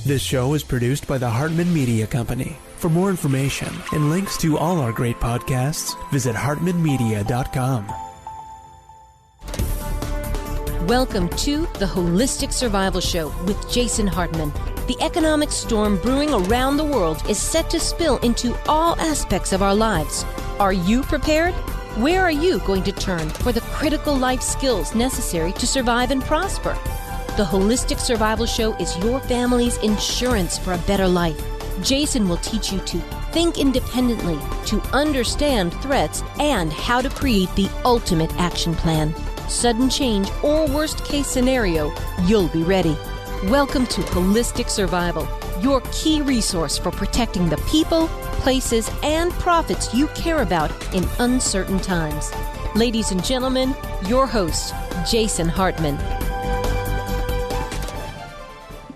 This show is produced by the Hartman Media Company. For more information and links to all our great podcasts, visit hartmanmedia.com. Welcome to the Holistic Survival Show with Jason Hartman. The economic storm brewing around the world is set to spill into all aspects of our lives. Are you prepared? Where are you going to turn for the critical life skills necessary to survive and prosper? The Holistic Survival Show is your family's insurance for a better life. Jason will teach you to think independently, to understand threats, and how to create the ultimate action plan. Sudden change or worst case scenario, you'll be ready. Welcome to Holistic Survival, your key resource for protecting the people, places, and profits you care about in uncertain times. Ladies and gentlemen, your host, Jason Hartman.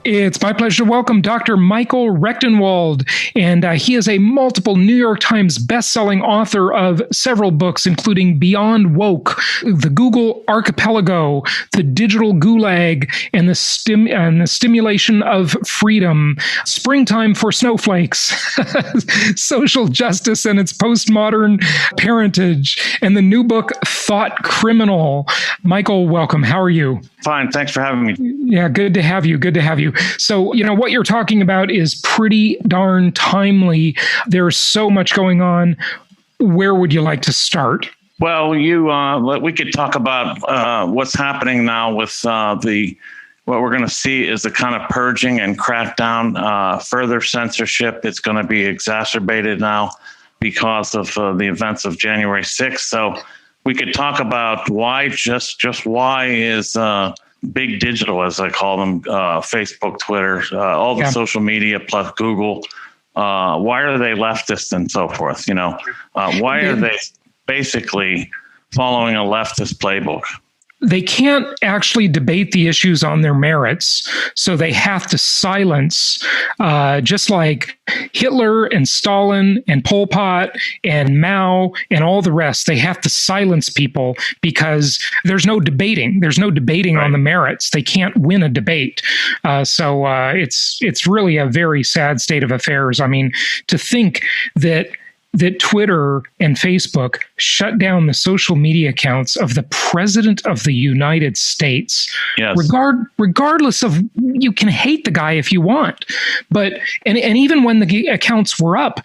It's my pleasure to welcome Dr. Michael Rectenwald, and he is a multiple New York Times best-selling author of several books, including Beyond Woke, The Google Archipelago, The Digital Gulag, and the Stimulation of Freedom, Springtime for Snowflakes, Social Justice and Its Postmodern Parentage, and the new book, Thought Criminal. Michael, welcome. How are you? Fine. Thanks for having me. Yeah, good to have you. Good to have you. So, what you're talking about is pretty darn timely. There's so much going on. Where would you like to start? Well, we could talk about what's happening now with what we're going to see is the kind of purging and crackdown, further censorship. It's going to be exacerbated now because of the events of January 6th. So we could talk about why, just why is big digital, as I call them, Facebook, Twitter, all the social media plus Google, why are they leftist and so forth? Why are they basically following a leftist playbook? They can't actually debate the issues on their merits, so they have to silence, just like Hitler and Stalin and Pol Pot and Mao and all the rest. They have to silence people because there's no debating. There's no debating on the merits. They can't win a debate. So it's really a very sad state of affairs. I mean, to think that Twitter and Facebook shut down the social media accounts of the President of the United States. Yes. Regardless of, you can hate the guy if you want, but and even when the accounts were up,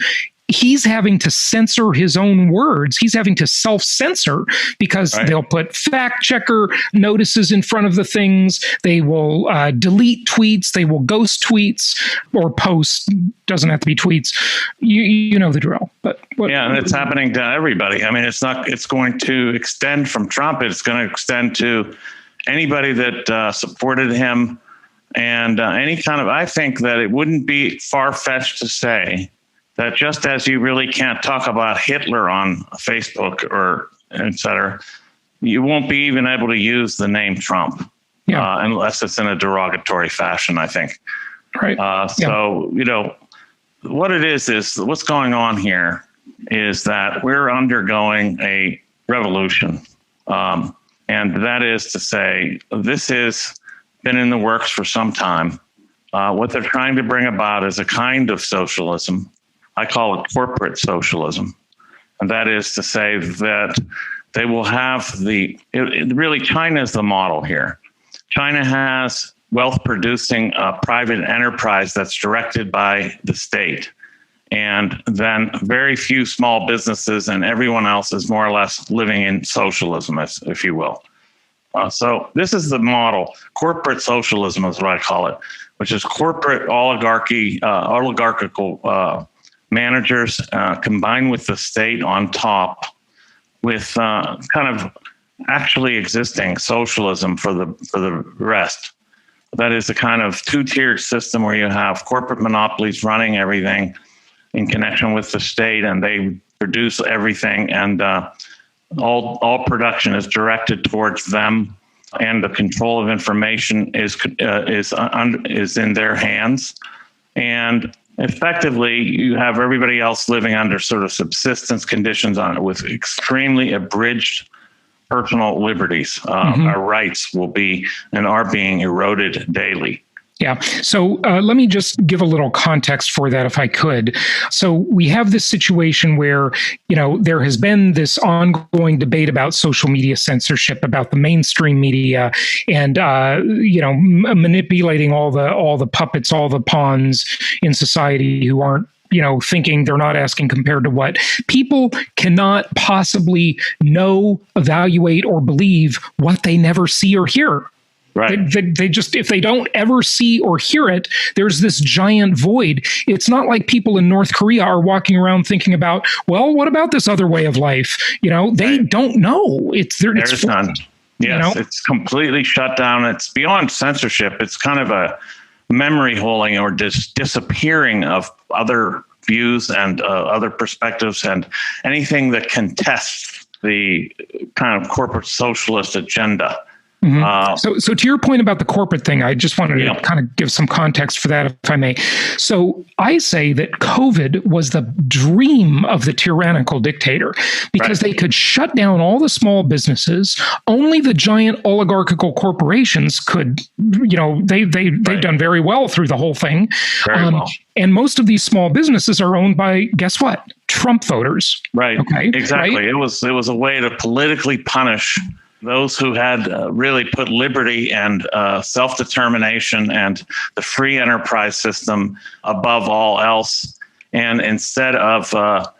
he's having to censor his own words. He's having to self-censor because they'll put fact-checker notices in front of the things. They will delete tweets. They will ghost tweets or posts. Doesn't have to be tweets. You know the drill. But and it's happening to everybody. I mean, it's going to extend from Trump. It's going to extend to anybody that supported him and any kind of. I think that it wouldn't be far-fetched to say that just as you really can't talk about Hitler on Facebook or et cetera, you won't be even able to use the name Trump unless it's in a derogatory fashion, I think. Right. So, what it is what's going on here is that we're undergoing a revolution. And that is to say, this has been in the works for some time. What they're trying to bring about is a kind of socialism. I call it corporate socialism. And that is to say that they will have really China is the model here. China has wealth producing private enterprise that's directed by the state. And then very few small businesses and everyone else is more or less living in socialism, if you will. So this is the model. Corporate socialism is what I call it, which is corporate oligarchical managers combined with the state on top with kind of actually existing socialism for the rest. That is a kind of two-tiered system where you have corporate monopolies running everything in connection with the state, and they produce everything, and all production is directed towards them, and the control of information is in their hands. And effectively, you have everybody else living under sort of subsistence conditions with extremely abridged personal liberties. Our rights will be and are being eroded daily. Yeah. So let me just give a little context for that, if I could. So we have this situation where, there has been this ongoing debate about social media censorship, about the mainstream media, and manipulating all the puppets, all the pawns in society who aren't thinking, they're not asking compared to what. People cannot possibly know, evaluate, or believe what they never see or hear. Right. They just, if they don't ever see or hear it, there's this giant void. It's not like people in North Korea are walking around thinking about, well, what about this other way of life? They don't know. There's none. Yes, it's completely shut down. It's beyond censorship. It's kind of a memory holding or disappearing of other views and other perspectives and anything that contests the kind of corporate socialist agenda. Mm-hmm. So to your point about the corporate thing, I just wanted to kind of give some context for that, if I may. So I say that COVID was the dream of the tyrannical dictator because they could shut down all the small businesses. Only the giant oligarchical corporations could, they've done very well through the whole thing. Very well. And most of these small businesses are owned by, guess what? Trump voters. Right. Okay. Exactly. Right? It was a way to politically punish those who had really put liberty and self-determination and the free enterprise system above all else. And instead of, it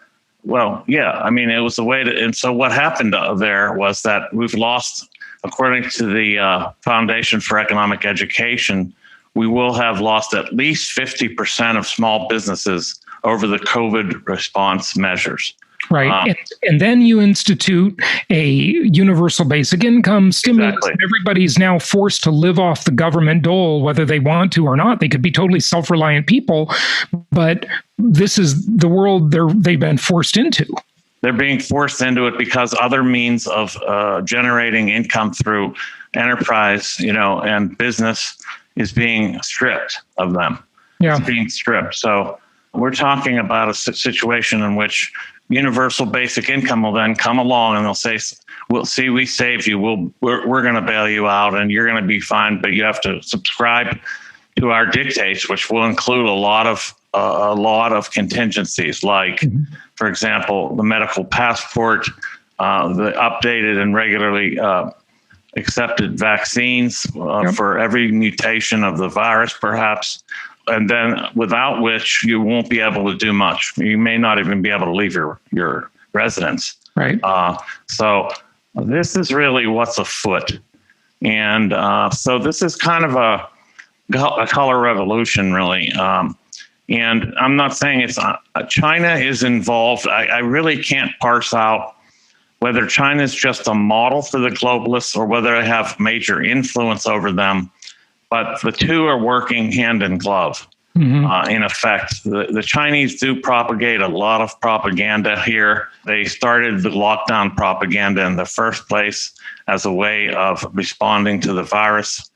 was a way to, and so what happened there was that we've lost, according to the Foundation for Economic Education, we will have lost at least 50% of small businesses over the COVID response measures. Right. And then you institute a universal basic income stimulus. Exactly. Everybody's now forced to live off the government dole, whether they want to or not. They could be totally self-reliant people, but this is the world they've been forced into. They're being forced into it because other means of generating income through enterprise, and business is being stripped of them. Yeah. It's being stripped. So we're talking about a situation in which universal basic income will then come along and they'll say, "We'll see, we saved you. We're going to bail you out, and you're going to be fine, but you have to subscribe to our dictates, which will include a lot of contingencies, like, for example, the medical passport, the updated and regularly accepted vaccines for every mutation of the virus, perhaps." And then without which you won't be able to do much. You may not even be able to leave your residence. Right. So this is really what's afoot. And so this is kind of a color revolution, really. And I'm not saying it's China is involved. I really can't parse out whether China is just a model for the globalists or whether they have major influence over them. But the two are working hand in glove, in effect. The Chinese do propagate a lot of propaganda here. They started the lockdown propaganda in the first place as a way of responding to the virus.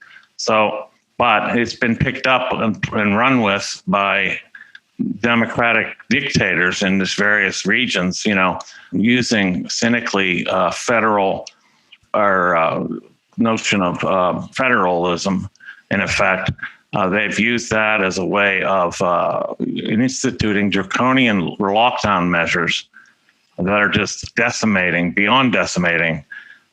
But it's been picked up and run with by democratic dictators in these various regions, using cynically federal or notion of federalism. In effect, they've used that as a way of instituting draconian lockdown measures that are just beyond decimating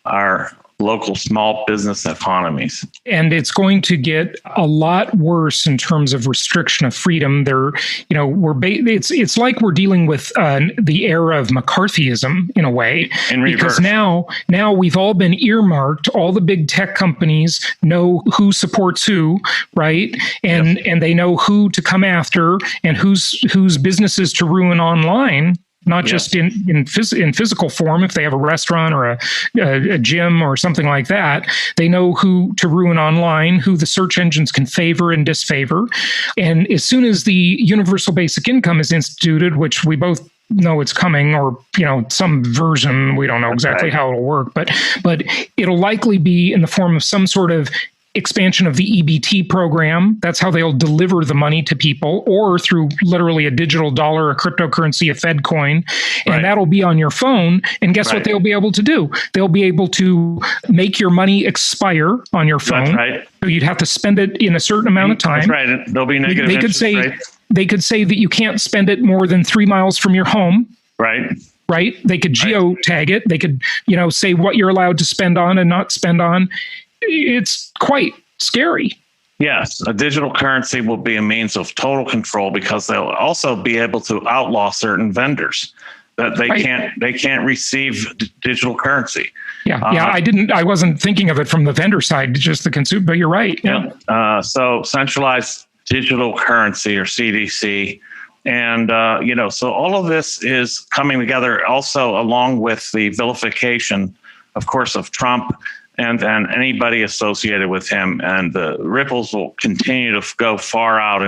our local small business economies. And it's going to get a lot worse in terms of restriction of freedom. It's like we're dealing with the era of McCarthyism in a way, because now we've all been earmarked. All the big tech companies know who supports who, right? And they know who to come after and whose businesses to ruin online. Not just in physical form, if they have a restaurant or a gym or something like that. They know who to ruin online, who the search engines can favor and disfavor. And as soon as the universal basic income is instituted, which we both know it's coming, or some version, we don't know exactly how it'll work, but it'll likely be in the form of some sort of expansion of the EBT program. That's how they'll deliver the money to people, or through literally a digital dollar, a cryptocurrency, a Fed coin, and that'll be on your phone. And guess what they'll be able to do? They'll be able to make your money expire on your phone. That's right. So you'd have to spend it in a certain amount of time. That's right. There'll be negative interest rates. They could say that you can't spend it more than 3 miles from your home. Right? They could geotag it. They could, say what you're allowed to spend on and not spend on. It's quite scary. Yes, a digital currency will be a means of total control, because they'll also be able to outlaw certain vendors that they can't receive digital currency. I wasn't thinking of it from the vendor side, just the consumer, but you're right. So centralized digital currency, or CDC. And, so all of this is coming together also along with the vilification, of course, of Trump and anybody associated with him. And the ripples will continue to go far out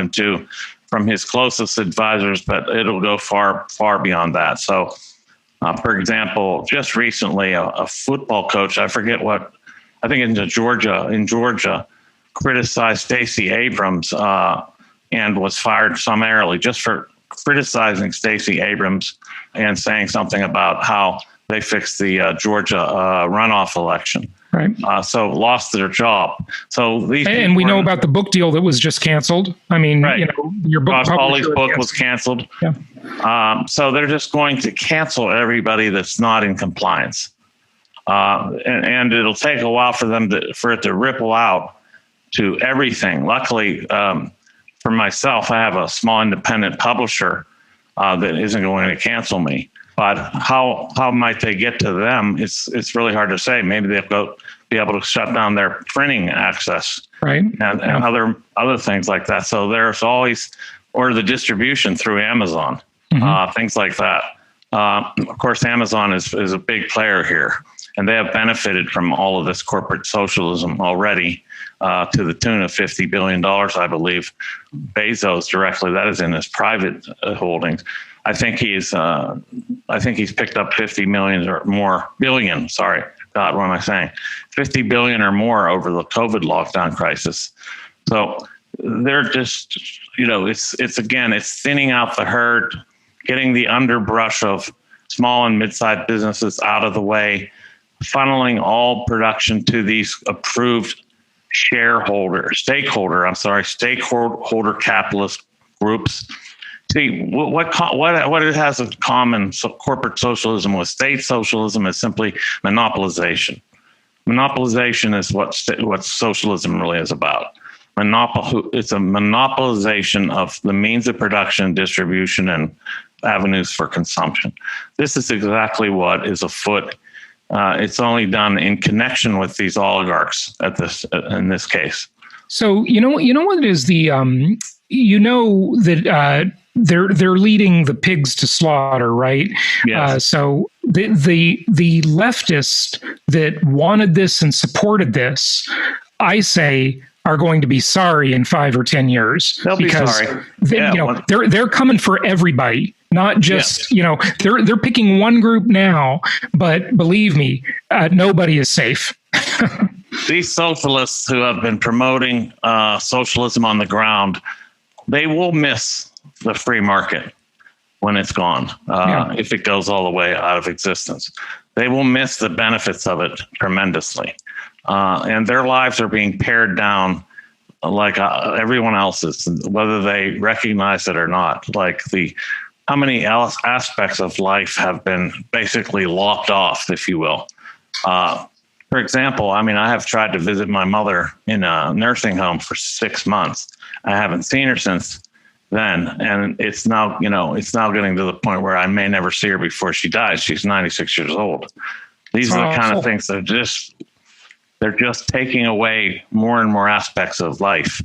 from his closest advisors, but it'll go far, far beyond that. So, for example, just recently, a football coach, I think in Georgia, criticized Stacey Abrams and was fired summarily just for criticizing Stacey Abrams and saying something about how they fixed the Georgia runoff election. So lost their job. So we know about the book deal that was just canceled. I mean, your book, Pauly's book was canceled. So they're just going to cancel everybody that's not in compliance, and it'll take a while for it to ripple out to everything. Luckily, for myself, I have a small independent publisher that isn't going to cancel me. But how might they get to them? It's really hard to say. Maybe they'll be able to shut down their printing access, and other things like that. So there's always, or the distribution through Amazon, things like that. Of course, Amazon is a big player here, and they have benefited from all of this corporate socialism already, to the tune of $50 billion, I believe. Bezos directly, that is in his private holdings. I think he's picked up 50 million or more billion. Sorry, God, what am I saying? 50 billion or more over the COVID lockdown crisis. So they're just, it's thinning out the herd, getting the underbrush of small and mid-sized businesses out of the way, funneling all production to these approved stakeholder capitalist groups. See, what it has in common, so corporate socialism with state socialism, is simply monopolization. Monopolization is what socialism really is about. It's a monopolization of the means of production, distribution, and avenues for consumption. This is exactly what is afoot. It's only done in connection with these oligarchs in this case. So you know what it is, that they're leading the pigs to slaughter, right? Yes. So the leftists that wanted this and supported this, I say, are going to be sorry in 5 or 10 years. They'll be sorry. They're coming for everybody, not just they're picking one group now, but believe me, nobody is safe. These socialists who have been promoting socialism on the ground, they will miss the free market when it's gone, if it goes all the way out of existence. They will miss the benefits of it tremendously. And their lives are being pared down like everyone else's, whether they recognize it or not. Like how many aspects of life have been basically lopped off, if you will. For example, I have tried to visit my mother in a nursing home for 6 months. I haven't seen her since then, and it's now getting to the point where I may never see her before she dies. She's 96 years old. These are the kind of things that they're just taking away more and more aspects of life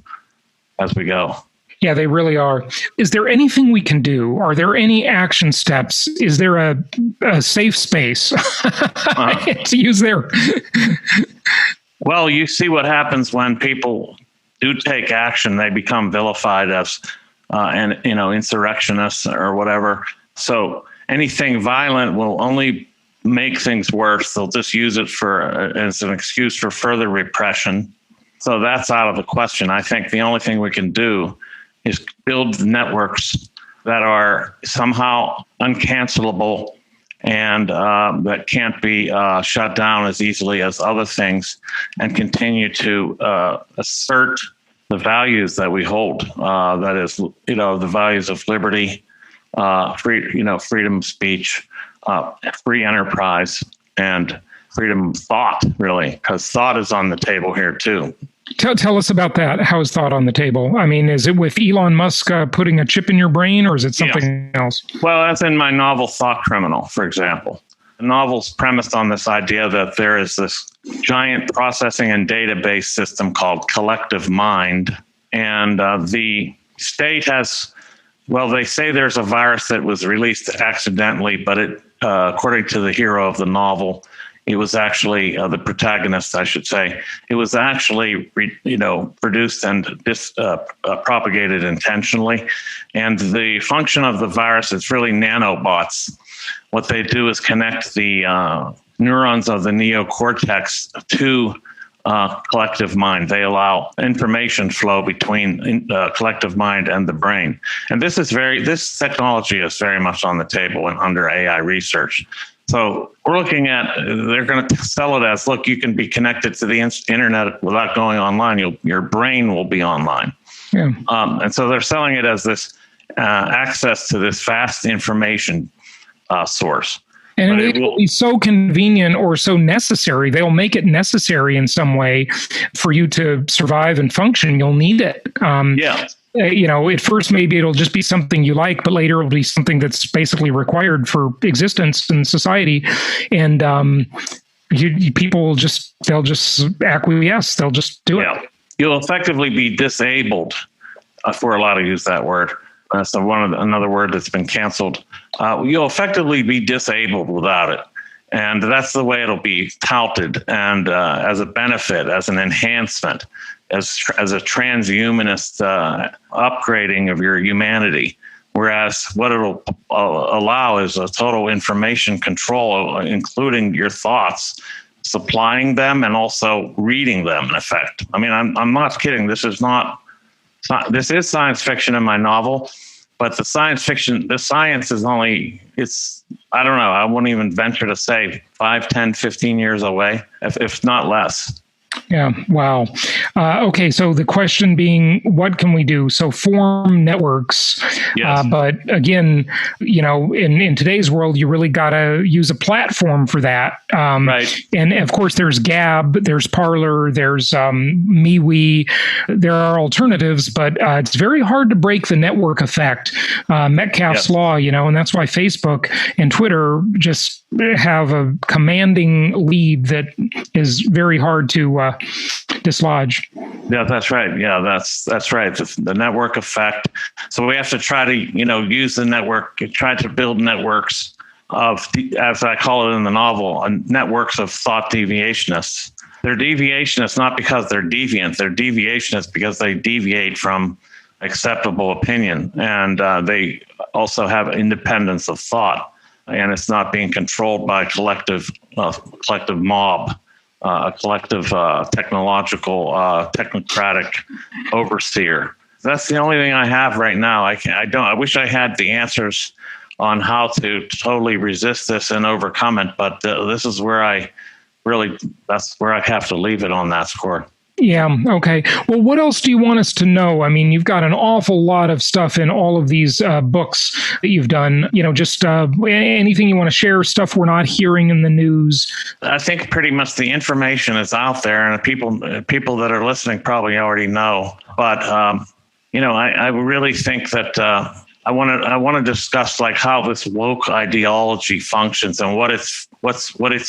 as we go. Yeah, they really are. Is there anything we can do? Are there any action steps? Is there a safe space to use there? Well, you see what happens when people do take action. They become vilified as insurrectionists or whatever. So anything violent will only make things worse. They'll just use it as an excuse for further repression. So that's out of the question. I think the only thing we can do is build networks that are somehow uncancelable and that can't be shut down as easily as other things, and continue to assert the values that we hold. That is, the values of liberty, freedom of speech, free enterprise, and freedom of thought, really, because thought is on the table here too. Tell us about that. How is thought on the table? I mean, is it with Elon Musk putting a chip in your brain, or is it something else? Well, that's in my novel Thought Criminal, for example. The novel's premised on this idea that there is this giant processing and database system called collective mind. And the state has, they say there's a virus that was released accidentally, but it, according to the hero of the novel, it was actually the protagonist, I should say. It was actually, produced and propagated intentionally. And the function of the virus is really nanobots. What they do is connect the neurons of the neocortex to collective mind. They allow information flow between collective mind and the brain. And this technology is very much on the table and under AI research. So we're looking at, they're going to sell it as, look, you can be connected to the internet without going online. Your brain will be online. Yeah. And so they're selling it as this access to this vast information source. And it will be so convenient or so necessary. They'll make it necessary in some way for you to survive and function. You'll need it. At first, maybe it'll just be something you like, but later it'll be something that's basically required for existence in society. And people will they'll just acquiesce. They'll just do it. You'll effectively be disabled, if we're allowed to use that word. That's another word that's been canceled. You'll effectively be disabled without it. And that's the way it'll be touted, and as a benefit, as an enhancement, as a transhumanist upgrading of your humanity. Whereas what it'll allow is a total information control, including your thoughts, supplying them and also reading them, in effect. I mean, I'm not kidding. This is science fiction in my novel, but the science is only, I don't know, I wouldn't even venture to say 5, 10, 15 years away, if not less. Yeah. Wow. Okay. So the question being, what can we do? So form networks. Yes. But again, in today's world, you really got to use a platform for that. Right. And of course, there's Gab, there's Parler, there's MeWe. There are alternatives, but it's very hard to break the network effect. Metcalfe's law, and that's why Facebook and Twitter just have a commanding lead that is very hard to dislodge. Yeah, that's right. Yeah, that's right. The network effect. So we have to try to, use the network, try to build networks of, as I call it in the novel, networks of thought deviationists. They're deviationists not because they're deviant. They're deviationists because they deviate from acceptable opinion, and they also have independence of thought, and it's not being controlled by a collective mob. A collective technological technocratic overseer. That's the only thing I have right now. I wish I had the answers on how to totally resist this and overcome it, but this is where that's where I have to leave it on that score. Yeah. Okay. Well, what else do you want us to know? I mean, you've got an awful lot of stuff in all of these books that you've done. Just anything you want to share, stuff we're not hearing in the news. I think pretty much the information is out there, and people that are listening probably already know. But I really think that I want to discuss like how this woke ideology functions and what its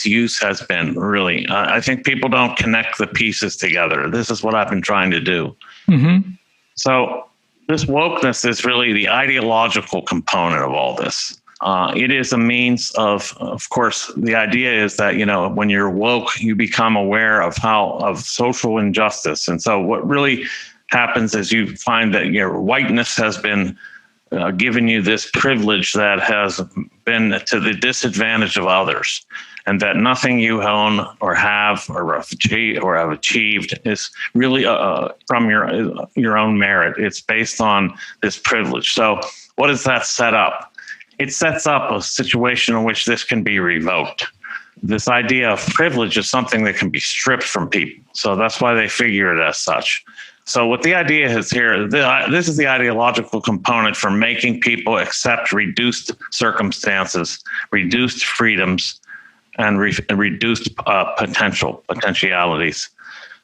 use has been. Really, I think people don't connect the pieces together. This is what I've been trying to do. Mm-hmm. So this wokeness is really the ideological component of all this. It is a means of course, the idea is that when you're woke, you become aware of social injustice, and so what really happens is you find that your whiteness has been given you this privilege that has been to the disadvantage of others. and that nothing you own or have achieved is really from your own merit. It's based on this privilege. So what does that set up? It sets up a situation in which this can be revoked. This idea of privilege is something that can be stripped from people. So that's why they figure it as such. So what the idea is here, this is the ideological component for making people accept reduced circumstances, reduced freedoms, and reduced potentialities.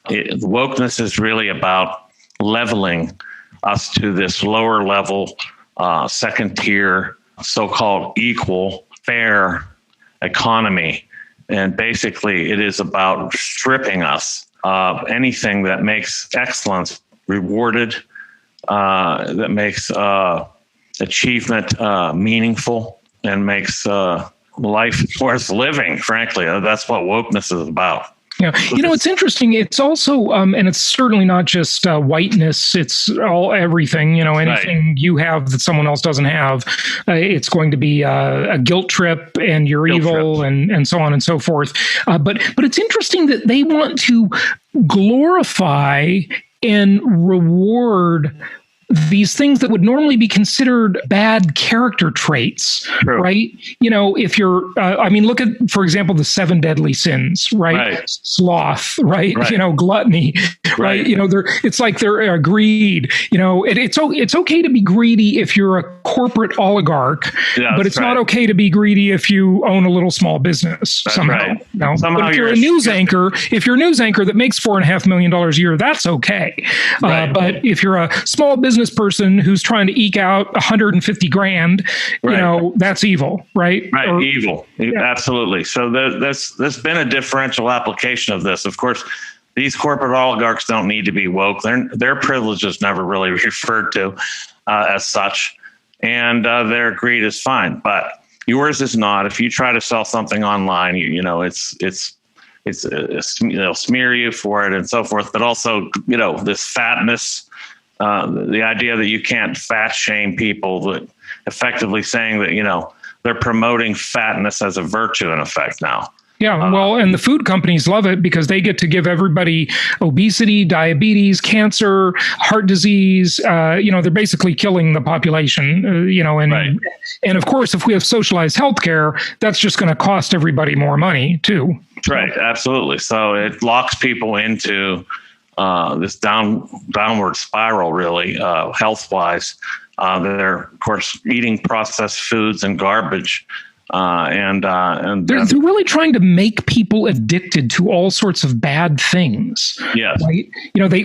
Wokeness is really about leveling us to this lower level, second tier, so-called equal, fair economy. And basically, it is about stripping us of anything that makes excellence rewarded, that makes achievement meaningful, and makes life worth living, frankly. That's what wokeness is about. Yeah, it's interesting. It's also, and it's certainly not just whiteness. It's everything. Anything right. You have that someone else doesn't have, it's going to be a guilt trip, and you're evil, and so on and so forth. But it's interesting that they want to glorify and reward these things that would normally be considered bad character traits, True. Right? If you're, look at, for example, the 7 deadly sins, right? Sloth, right? Gluttony, right? It's like they're greed. It's okay to be greedy if you're a corporate oligarch, but it's not okay to be greedy if you own a little small business somehow. Right. Somehow but if you're a news anchor, that makes $4.5 million a year, that's okay. Right. But if you're a small business person who's trying to eke out 150 grand, that's evil, right? Right, evil. Yeah. Absolutely. So there's been a differential application of this. Of course, these corporate oligarchs don't need to be woke. Their privilege is never really referred to as such, and their greed is fine. But yours is not. If you try to sell something online, they'll smear you for it and so forth. But also, this fatness. The idea that you can't fat shame people, that effectively saying that, they're promoting fatness as a virtue in effect now. Yeah, well, and the food companies love it because they get to give everybody obesity, diabetes, cancer, heart disease. They're basically killing the population, and of course, if we have socialized healthcare, that's just going to cost everybody more money too. Right, absolutely. So it locks people into this downward spiral, really, health-wise. They're, of course, eating processed foods and garbage. And they're really trying to make people addicted to all sorts of bad things. Yes. Right?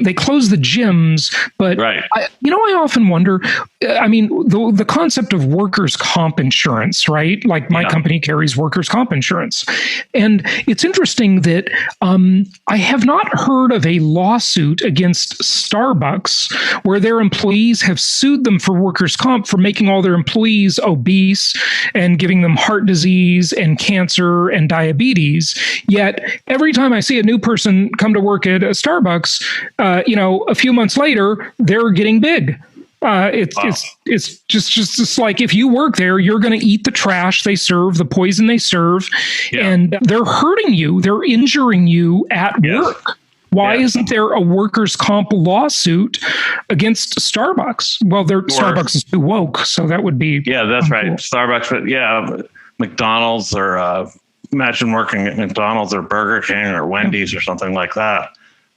They close the gyms, but right. I often wonder, the concept of workers' comp insurance, right? Like my company carries workers' comp insurance. And it's interesting that I have not heard of a lawsuit against Starbucks where their employees have sued them for workers' comp for making all their employees obese and giving them heart disease and cancer and diabetes. Yet every time I see a new person come to work at a Starbucks, a few months later, they're getting big. It's just like if you work there, you're going to eat the trash they serve, the poison they serve, and they're hurting you. They're injuring you at work. Why isn't there a workers' comp lawsuit against Starbucks? Well, Starbucks is too woke, so that would be... Yeah, that's right. Starbucks, but McDonald's, or imagine working at McDonald's or Burger King or Wendy's or something like that.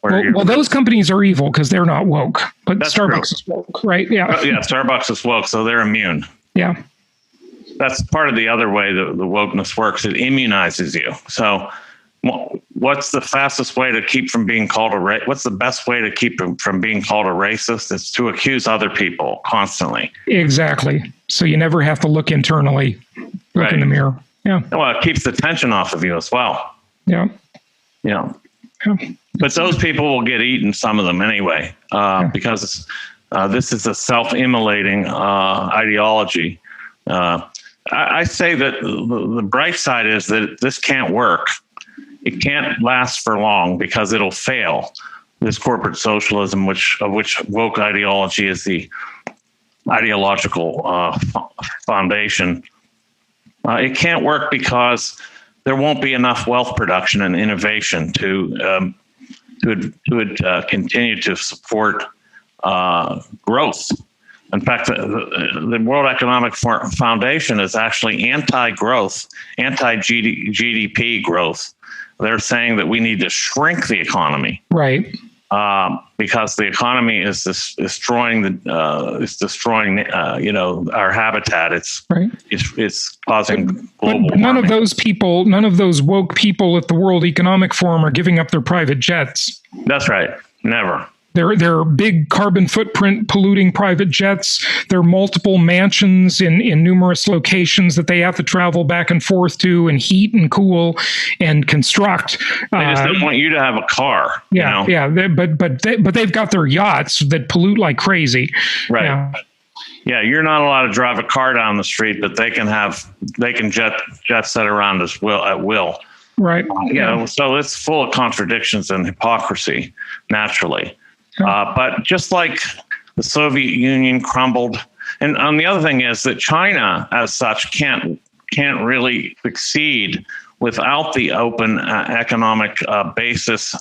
Well, those companies are evil because they're not woke, but Starbucks is woke, right? Yeah. Starbucks is woke, so they're immune. Yeah. That's part of the other way the wokeness works. It immunizes you. So what's the fastest way to keep from being called what's the best way to keep from being called a racist? It's to accuse other people constantly. Exactly. So you never have to look internally, look in the mirror. Yeah. Well, it keeps the tension off of you as well. Yeah. But those people will get eaten, some of them anyway, because this is a self-immolating ideology. I say that the bright side is that this can't work. It can't last for long because it'll fail. This corporate socialism, of which woke ideology is the ideological foundation, it can't work because there won't be enough wealth production and innovation to continue to support growth. In fact, the World Economic Foundation is actually anti-growth, anti-GDP growth. They're saying that we need to shrink the economy, right? Because the economy is destroying our habitat. It's causing global but none warming. of those people, none of those woke people at the World Economic Forum are giving up their private jets. That's right. Never. They're big carbon footprint polluting private jets. There are multiple mansions in numerous locations that they have to travel back and forth to and heat and cool and construct. They just don't want you to have a car. Yeah, but they've got their yachts that pollute like crazy. Right. Yeah, you're not allowed to drive a car down the street, but they can jet set around at will. Right. So it's full of contradictions and hypocrisy, naturally. But just like the Soviet Union crumbled, and the other thing is that China, as such, can't really succeed without the open economic basis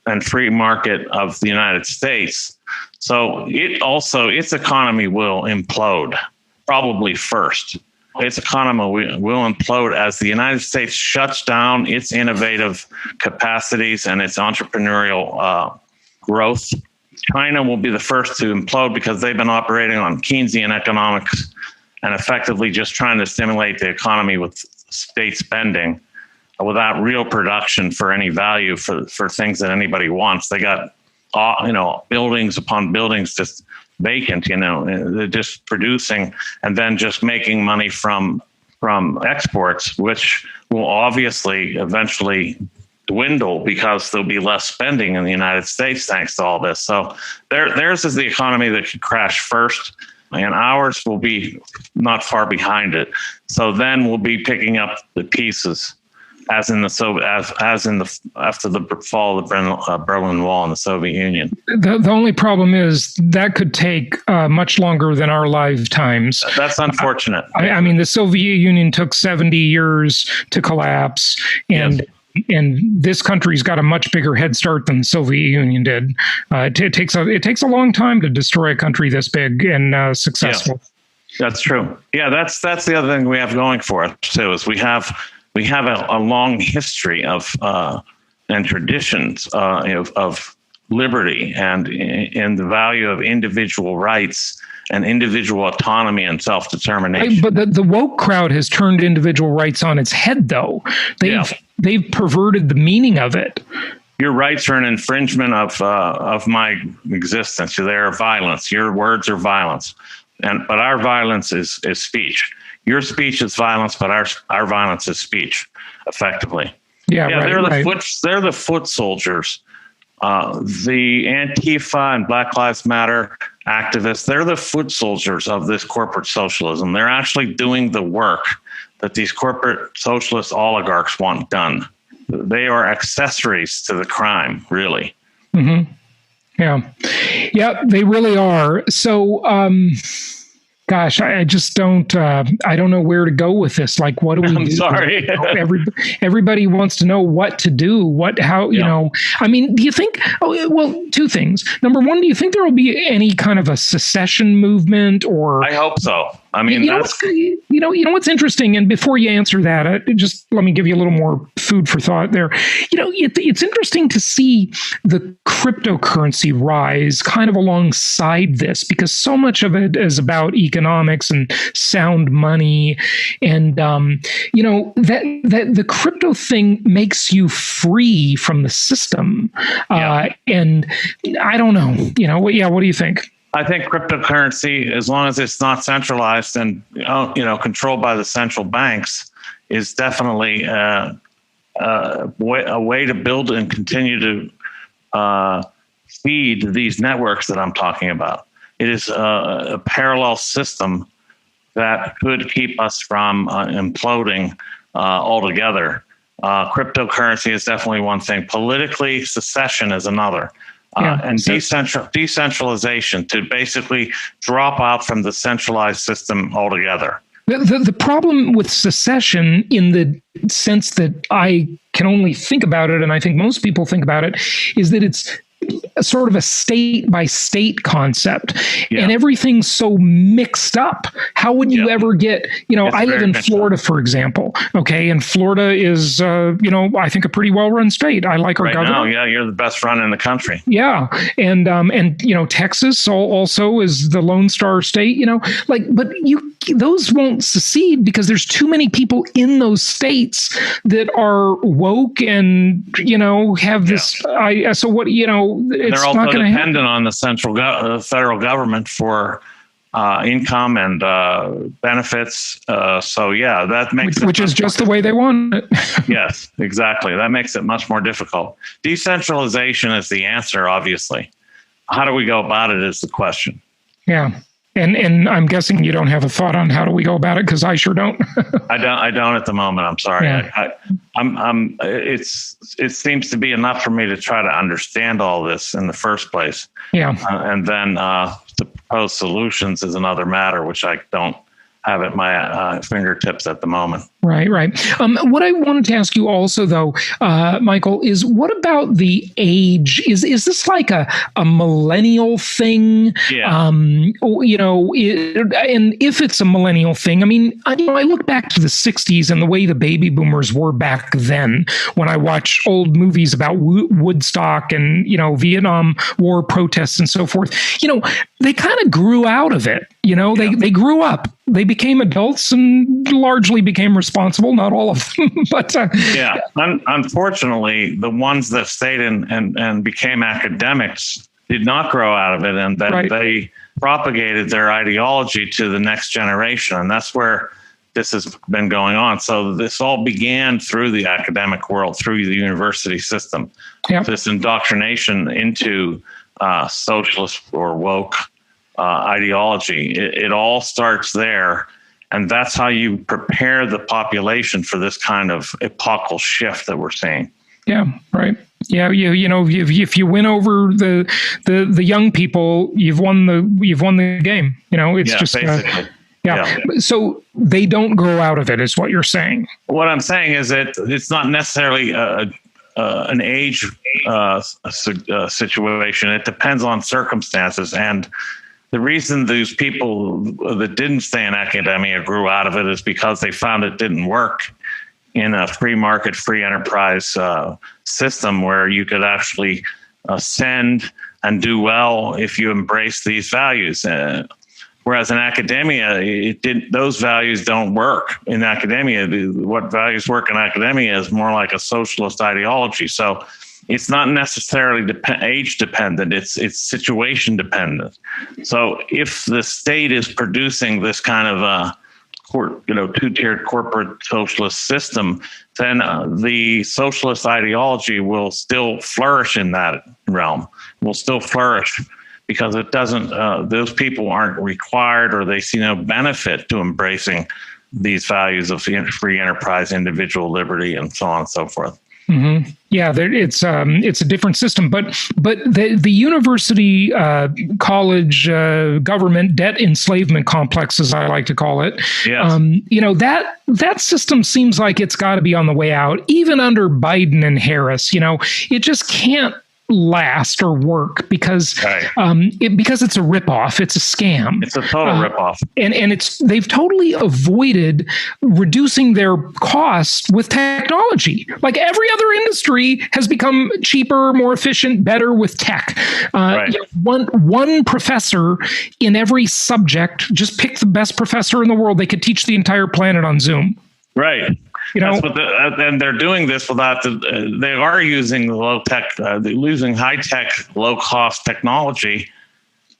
and free market of the United States. So its economy will implode, probably first. Its economy will implode as the United States shuts down its innovative capacities and its entrepreneurial growth. China will be the first to implode because they've been operating on Keynesian economics and effectively just trying to stimulate the economy with state spending without real production for any value for things that anybody wants. They got, buildings upon buildings just vacant, they're just producing and then just making money from exports, which will obviously eventually dwindle because there'll be less spending in the United States thanks to all this. So theirs is the economy that could crash first, and ours will be not far behind it. So then we'll be picking up the pieces, after the fall of the Berlin Wall and the Soviet Union. The only problem is that could take much longer than our lifetimes. That's unfortunate. I mean, the Soviet Union took 70 years to collapse, and yes. And this country's got a much bigger head start than the Soviet Union did. It takes a long time to destroy a country this big and successful. Yeah, that's true. Yeah, that's the other thing we have going for us too. Is we have a long history of and traditions of liberty and the value of individual rights and individual autonomy and self-determination. But the woke crowd has turned individual rights on its head, though. They've perverted the meaning of it. Your rights are an infringement of my existence. They are violence. Your words are violence, but our violence is speech. Your speech is violence, but our violence is speech, effectively. Yeah, right, they're the foot soldiers. The Antifa and Black Lives Matter activists, they're the foot soldiers of this corporate socialism. They're actually doing the work that these corporate socialist oligarchs want done. They are accessories to the crime, really. Mm-hmm. Yeah, they really are. So, gosh, I just don't. I don't know where to go with this. Like, what do we do? I'm sorry. Everybody wants to know what to do. How? I mean, do you think? Oh, well, two things. Number one, do you think there will be any kind of a secession movement? Or I hope so. I mean, you know what's interesting. And before you answer that, just let me give you a little more food for thought there. It's interesting to see the cryptocurrency rise kind of alongside this, because so much of it is about economics and sound money, and that the crypto thing makes you free from the system. And I don't know. What do you think? I think cryptocurrency, as long as it's not centralized and controlled by the central banks, is definitely a way to build and continue to feed these networks that I'm talking about. It is a parallel system that could keep us from imploding altogether. Cryptocurrency is definitely one thing. Politically, secession is another. And decentralization, to basically drop out from the centralized system altogether. The problem with secession, in the sense that I can only think about it, and I think most people think about it, is that it's sort of a state by state concept, and everything's so mixed up. How would you ever get, I live in Florida, for example. Okay. And Florida is, I think a pretty well-run state. I like our governor. Now, you're the best run in the country. Yeah. And Texas also is the Lone Star state, but those won't secede because there's too many people in those states that are woke and, have this, so what, it's they're also not dependent on the federal government for income and benefits. That makes which is just the way they want it. Yes, exactly. That makes it much more difficult. Decentralization is the answer, obviously. How do we go about it is the question. Yeah. And I'm guessing you don't have a thought on how do we go about it, because I sure don't. I don't at the moment. I'm sorry. Yeah. It seems to be enough for me to try to understand all this in the first place. Yeah. And then to propose solutions is another matter, which I don't have at my fingertips at the moment. Right. What I wanted to ask you also, though, Michael, is what about the age? Is this like a millennial thing? Yeah. And if it's a millennial thing, I look back to the 60s and the way the baby boomers were back then, when I watch old movies about Woodstock and, Vietnam War protests and so forth. They kind of grew out of it. They grew up. They became adults and largely became responsible. Not all of them, but unfortunately, the ones that stayed and became academics did not grow out of it, and then they propagated their ideology to the next generation, and that's where this has been going on. So this all began through the academic world, through the university system. Yep. This indoctrination into socialist or woke ideology. It all starts there. And that's how you prepare the population for this kind of epochal shift that we're seeing. Yeah, right. Yeah, if you win over the young people, you've won the game. It's just basically. So they don't grow out of it, is what you're saying. What I'm saying is that it's not necessarily an age situation. It depends on circumstances. And the reason these people that didn't stay in academia grew out of it is because they found it didn't work in a free market, free enterprise system where you could actually ascend and do well if you embrace these values. Whereas in academia, those values don't work in academia. What values work in academia is more like a socialist ideology. So it's not necessarily age dependent. It's situation dependent. So if the state is producing this kind of two-tiered corporate socialist system, then the socialist ideology will still flourish in that realm. Will still flourish because it doesn't. Those people aren't required, or they see no benefit to embracing these values of free enterprise, individual liberty, and so on and so forth. Mm-hmm. Yeah, it's a different system, but the university, college, government debt enslavement complex, as I like to call it, yes. That system seems like it's got to be on the way out, even under Biden and Harris. It just can't last or work because because it's a ripoff. It's a scam. It's a total ripoff. And they've totally avoided reducing their costs with technology. Like every other industry has become cheaper, more efficient, better with tech. One professor in every subject, just pick the best professor in the world. They could teach the entire planet on Zoom. Right. And they're doing this without they are using the low tech, using high tech, low cost technology.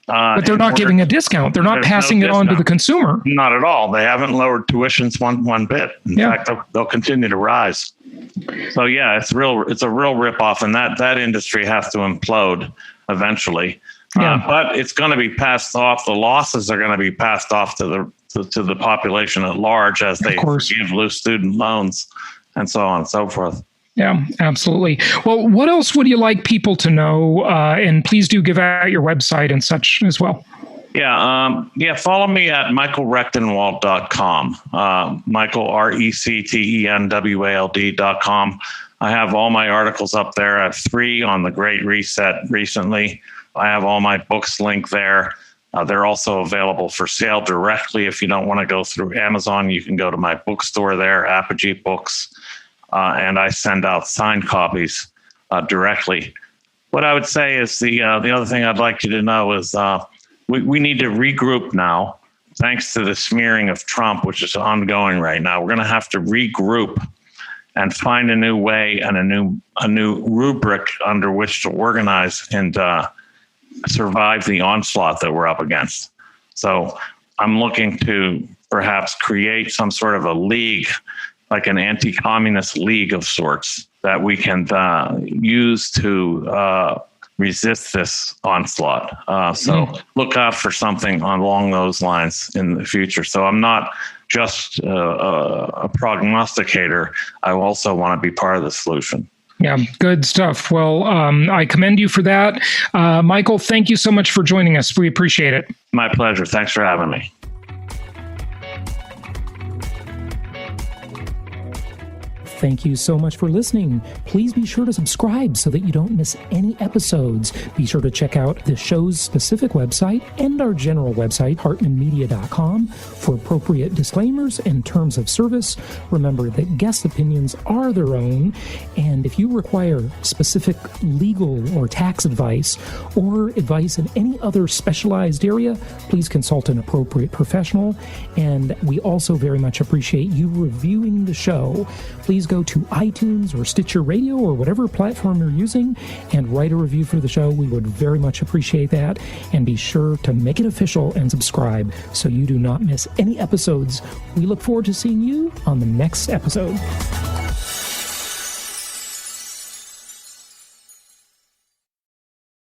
But they're not giving a discount. They're not passing it on to the consumer. Not at all. They haven't lowered tuitions one bit. In fact, they'll continue to rise. So it's a real ripoff, and that industry has to implode eventually. But it's going to be passed off. The losses are going to be passed off to the population at large as they give loose student loans and so on and so forth. Yeah, absolutely. Well, what else would you like people to know? And please do give out your website and such as well. Follow me at michaelrectenwald.com. Michael, RECTENWALD.com. I have all my articles up there. I have 3 on the Great Reset recently. I have all my books linked there. They're also available for sale directly. If you don't want to go through Amazon, you can go to my bookstore there, Apogee Books, and I send out signed copies directly. What I would say is the other thing I'd like you to know is we need to regroup now. Thanks to the smearing of Trump, which is ongoing right now, we're going to have to regroup and find a new way and a new rubric under which to organize and survive the onslaught that we're up against. So I'm looking to perhaps create some sort of a league, like an anti-communist league of sorts, that we can use to resist this onslaught. Look out for something along those lines in the future. So I'm not just a prognosticator. I also want to be part of the solution. Yeah, good stuff. Well, I commend you for that. Michael, thank you so much for joining us. We appreciate it. My pleasure. Thanks for having me. Thank you so much for listening. Please be sure to subscribe so that you don't miss any episodes. Be sure to check out the show's specific website and our general website, hartmanmedia.com, for appropriate disclaimers and terms of service. Remember that guest opinions are their own, and if you require specific legal or tax advice or advice in any other specialized area, please consult an appropriate professional. And we also very much appreciate you reviewing the show. Please go to iTunes or Stitcher Radio or whatever platform you're using and write a review for the show. We would very much appreciate that. And be sure to make it official and subscribe so you do not miss any episodes. We look forward to seeing you on the next episode.